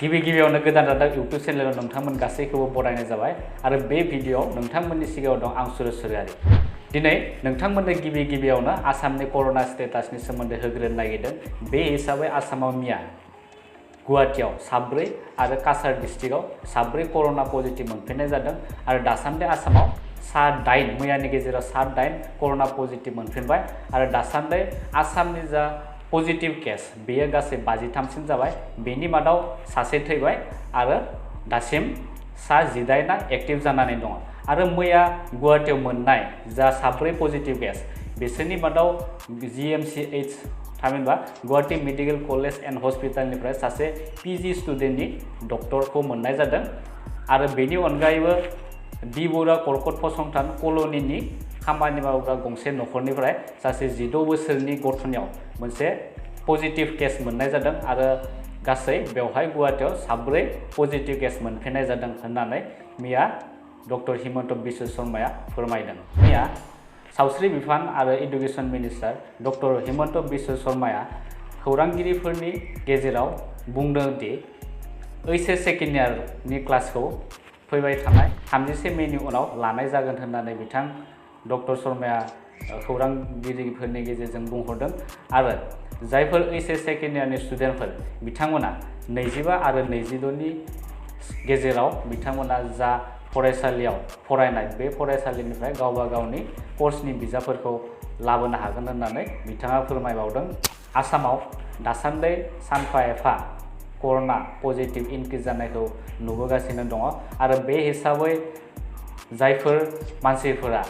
गिबियावनो गोदान रादाब YouTube चेनेलाव नोंथांमोन गासैखौबो बरायनाय जाबाय आरो बे भिडिअ'आव नोंथांमोननि सिगाङाव दं आं सुरेसरियारि। दिनै नोंथांमोननो गिबियावनो आसामनि कर'ना स्टेटासनि सोमोन्दै होग्रोनो नागिरदों। बे हिसाबै आसामाव मैया गुवाहाटीआव 7 आरो काछार डिस्ट्रिक्टआव 7 कर'ना पजिटिव मोनफिननाय जादों आरो दासान्दि आसामाव 8 मैयानि गेजेराव 8 कर'ना पजिटिव मोनफिनबाय आरो दासान्दि आसामनि जा पजिटिव केस बेयो गासै 53सिम जाबाय। बेनि मादाव सासे थैबाय आरो दासिम 18 एक्टिभ जानानै दङ आरो मैया गुवाहाटीआव मोननाय जा 7 पजिटिव केस बिसोरनि मादाव GMCH थामहिनबा गुवाहाटी मेडिकेल कलेज एन्ड हस्पिटालनिफ्राय सासे PG स्टुडेन्टनि डक्टरखौ मोननाय जादों आरो बेनि अनगायैबो डी बरुवा कर्कट फसंथान कल'निनि खामानि मावग्रा गंसे नखरनिफ्राय सासे 16 बोसोरनि गथ'नियाव मोनसे पजिटिव केस मोननाय जादों आरो गासै बेवहाय गुवाहाटीआव 7 पजिटिव केस मोनफिननाय जादों होननानै मैया डक्टर हिमन्त बिश्व शर्माया फोरमायदों। मैया सावस्रि बिफान आरो education minister doctor Himanta Biswa शर्माया खौरांगिरिफोरनि गेजेराव बुंदों दि HS सेकेन्ड इयारनि क्लासखौ फैबाय थानाय 31 मेनि उनाव लानाय जागोन होननानै बिथां डक्टर शर्माया खौरांगिरिफोरनि गेजेरजों बुंहरदों आरो जायफोर HS सेकेन्ड इयारनि स्टुडेन्टफोर बिथांमोना 25 आरो 26 नि गेजेराव बिथांमोना जा फरायसालियाव फरायनाय बे फरायसालिनिफ्राय गावबा गावनि कर्सनि बिजाबफोरखौ लाबोनो हागोन होननानै बिथाङा फोरमायबावदों। आसामाव दासान्दि सानफा एफा कर'ना पजिटिव इनक्रिज जानायखौ नुबोगासिनो दङ आरो बे हिसाबै जायफोर मानसिफोरा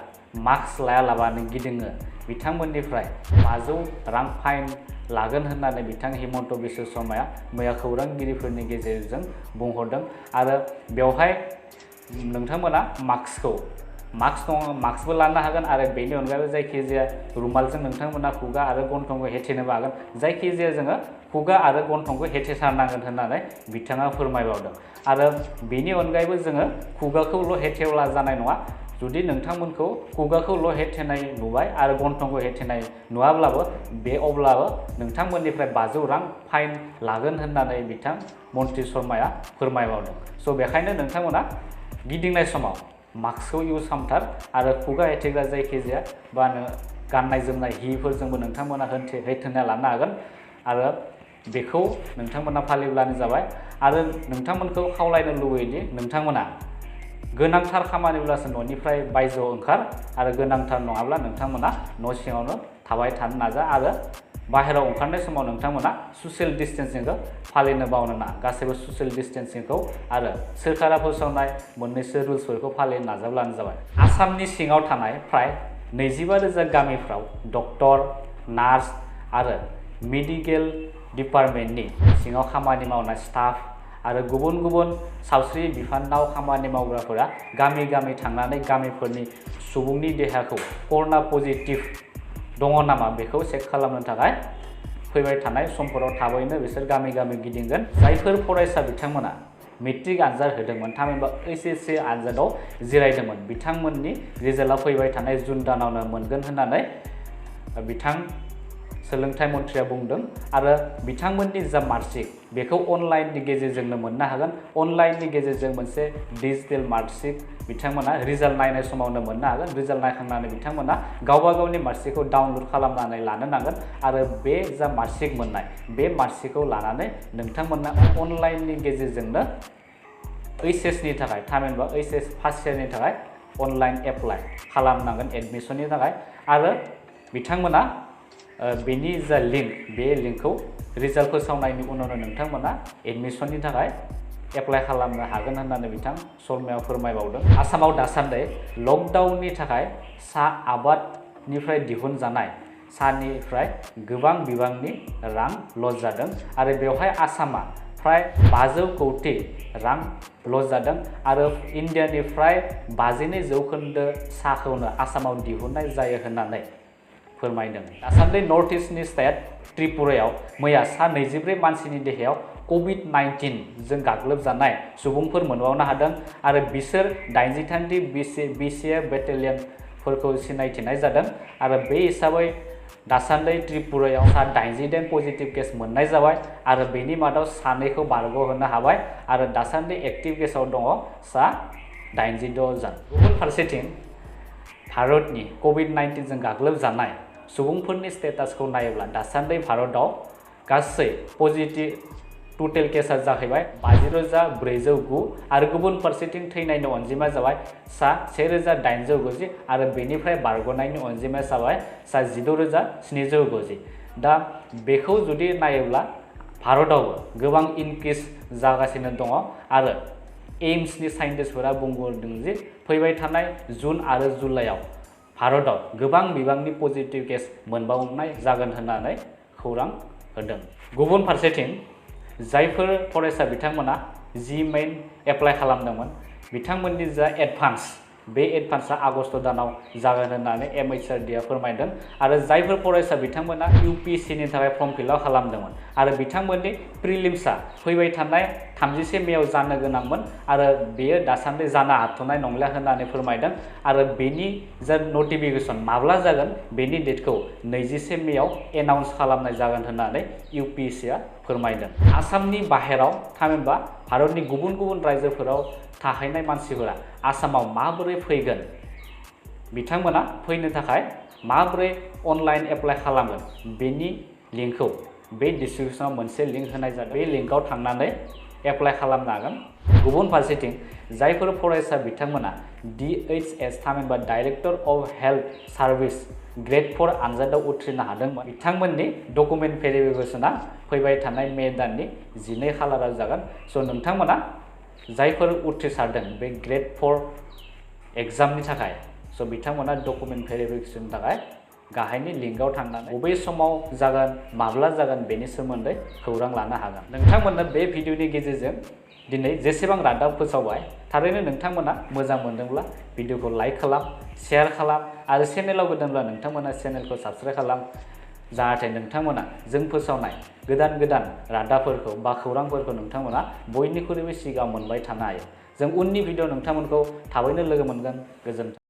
मास्क लायालाबानो गिदिङो बिथांमोननिफ्राय 500 रां फाइन लागोन होननानै बिथां हिमन्त बिश्व शर्माया मैया खौरांगिरिफोरनि गेजेरजों बुंहरदों आरो बेवहाय नोंथांमोना मास्कबो लानो हागोन आरो बेनि अनगायैबो जायखिजाया रुमालजों नोंथांमोना खुगा आरो गन्थंखौ हेथेनोबो हागोन। जायखिजाया जोङो खुगा आरो गन्थंखौ हेथेथारनांगोन होननानै बिथाङा फोरमायबावदों आरो बेनि अनगायैबो जोङो खुगाखौल' हेथेब्ला जानाय नङा। जुदि नोंथांमोनखौ खुगाखौल' हेथेनाय नुबाय आरो गन्थंखौ हेथेनाय नुवाब्लाबो अब्लाबो नोंथांमोननिफ्राय 500 रां फाइन लागोन होननानै बिथां मन्त्रि शर्माया फोरमायबावदों। स' बेखायनो नोंथांमोना गिदिंनाय समाव मास्कखौ इउज खालामथार आरो खुगा हेथेग्रा जायखिजाया बा गाननाय जोमनाय हिफोरजोंबो नोंथांमोना हेथेना लानो हागोन आरो बेखौ नोंथांमोना फालिब्लानो जाबाय आरो नोंथांमोनखौ खावलायनो लुबैयोदि नोंथांमोना गोनांथार खामानिब्लासो न'निफ्राय बायजोआव ओंखार आरो गोनांथार नङाब्ला नोंथांमोना न' सिङावनो थाबाय थानो नाजा आरो बाहेरायाव ओंखारनाय समाव नोंथांमोना ससियेल डिस्टेन्सिंखौ फालिनो बावनो नाङा। गासैबो ससियेल डिस्टेन्सिंखौ आरो सोरखारा फोसावनाय मोननैसो रुल्सफोरखौ फालिनो नाजाब्लानो जाबाय। आसामनि सिङाव थानाय फ्राय 25,000 गामिफ्राव डक्टर, नार्स आरो मेडिकेल डिपार्टमेन्टनि सिङाव खामानि मावनाय स्टाफ आरो गुबुन सावस्रि बिफानाव खामानि मावग्राफोरा गामि थांनानै गामिफोरनि सुबुंनि देहाखौ कर'ना पजिटिभ दङ नामा बेखौ चेक खालामनो थाखाय फैबाय थानाय समफोराव थाबैनो बिसोर गामि गिदिंगोन। जायफोर फरायसा बिथांमोना मेट्रिक आनजाद होदोंमोन थामहिनबा HSC आनजादाव जिरायदोंमोन बिथांमोननि रिजाल्टआ फैबाय थानाय जुन दानावनो मोनगोन होननानै बिथां सोलोंथाइ मन्थ्रिया बुंदों आरो बिथांमोननि जा मार्कशीट बेखौ अनलाइननि गेजेरजोंनो मोननो हागोन। अनलाइननि गेजेरजों मोनसे डिजिटेल मार्कशीट बिथांमोना रिजाल्ट नायनाय समावनो मोननो हागोन। रिजाल्ट नायखांनानै बिथांमोना गावबा गावनि मार्कशीटखौ डाउनलड खालामनानै लानो नांगोन आरो बे जा मार्कशीट मोननाय बे मार्कशीटखौ लानानै नोंथांमोना अनलाइननि गेजेरजोंनो HSनि थाखाय थामहिनबा HS फार्स्ट इयारनि थाखाय अनलाइन एप्लाइ खालामनांगोन एडमिसननि थाखाय आरो बिथांमोना बेनि जा लिंक बे लिंकखौ रिजाल्ट फोसावनायनि उनावनो नोंथांमोना एडमिसननि थाखाय एप्लाइ खालामनो हागोन होननानै बिथां शर्माया फोरमायबावदों। आसामाव दासान्दि लकडाउननि थाखाय साहा आबादनिफ्राय दिहुनजानाय साहानिफ्राय गोबां बिबांनि रां लस जादों आरो बेवहाय आसामा फ्राय 500 कौटि रां लस जादों आरो इन्डियानिफ्राय 52% साहाखौनो आसामाव दिहुननाय जायो होननानै फोरमायदों। दासान्दि नर्थ इस्टनि स्टेट त्रिपुरायाव मैया 24 मानसिनि देहायाव COVID-19 जों गाग्लोबजानाय सुबुंफोर मोनबावनो हादों आरो बिसोर 83 BCF बेटेलियनफोरखौ सिनायथिनाय जादों आरो बे हिसाबै दासान्दि त्रिपुरायाव सा 88 पजिटिव केस मोननाय जाबाय आरो बेनि मादाव सानैखौ बारग'होनो हाबाय आरो दासान्दि एक्टिभ केसआव दङ सा 86 जन। गुबुन फारसेथिं भारतनि COVID-19 जों गाग्लोबजानाय सुबुंफोरनि स्टेटासखौ नायोब्ला दासान्दि भारतआव गासै पजिटिव टोटेल केसा जाहैबाय 50,409 आरो गुबुन फारसेथिं थैनायनि अनजिमाया जाबाय सा 1,890 आरो बेनिफ्राय बारग'नायनि अनजिमाया जाबाय सा 16,790। दा बेखौ जुदि नायोब्ला भारतआवबो गोबां इनक्रिज जागासिनो दङ आरो एम्सनि साइन्टिस्टफोरा बुंदों जे फैबाय थानाय जुन आरो जुलाइआव भारतआव गोबां बिबांनि पजिटिभ केस मोनबावनाय जागोन होननानै खौरां होदों। गुबुन फारसेथिं जायफोर फरायसा बिथांमोना जि मेइन एप्लाइ खालामदोंमोन बिथांमोननि जा एडभान्स बे एडभान्सआ आगस्ट दानाव जागोन होननानै MHRDआ फोरमायदों आरो जायफोर फरायसा बिथांमोना UPSCनि थाखाय फर्म फिलआप खालामदोंमोन आरो बिथांमोननि प्रिलिम्सआ फैबाय थानाय 31 मेआव जानो गोनांमोन आरो बेयो दासान्दि जानो हाथ'नाय नंला होननानै फोरमायदों आरो बेनि जा नटिफिकेसन माब्ला जागोन बेनि डेटखौ 21 मेआव एनाउन्स खालामनाय जागोन होननानै UPSCआ फोरमायदों। आसामनि बाहेराव थामहिनबा भारतनि गुबुन गुबुन रायजोफोराव थाहैनाय मानसिफोरा आसामाव माबोरै फैगोन बिथांमोना फैनो थाखाय माबोरै अनलाइन एप्लाइ खालामगोन बेनि लिंकखौ बे डिस्क्रिप्शनाव मोनसे लिंक होनाय जादों। बे लिंकआव थांनानै एप्लाइ खालामनो हागोन। गुबुन फारसेथिं जायफोर फरायसा बिथांमोना DHS थामहिनबा director of health service grade 4 आनजादाव उथ्रिनो हादोंमोन बिथांमोननि डकुमेन्ट भेरिफिकेसना फैबाय थानाय मे दाननि 12 खालाराव जागोन। स' नोंथांमोना जायफोर उथ्रिसारदों बे ग्रेड 4 एग्जामनि थाखाय स' बिथांमोना डकुमेन्ट भेरिफिकेसननि थाखाय गाहायनि लिंकआव थांनानै बबे समाव जागोन माब्ला जागोन बेनि सोमोन्दै खौरां लानो हागोन। नोंथांमोननो बे भिडिअनि गेजेरजों दिनै जेसेबां रादाब फोसावबाय थारैनो नोंथांमोना मोजां मोनदोंब्ला भिडिअखौ लाइक खालाम, शेयार खालाम आरो चेनेलाव गोदानब्ला नोंथांमोना चेनेलखौ साबस्क्राइब खालाम जाहाथे नोंथांमोना जों फोसावनाय गोदान गोदान रादाबफोरखौ बा खौरांफोरखौ नोंथांमोना बयनिख्रुइबो सिगाङाव मोनबाय थानो हायो। जों उननि भिडिअ नोंथांमोनखौ थाबैनो लोगो मोनगोन। गोजोन्थों।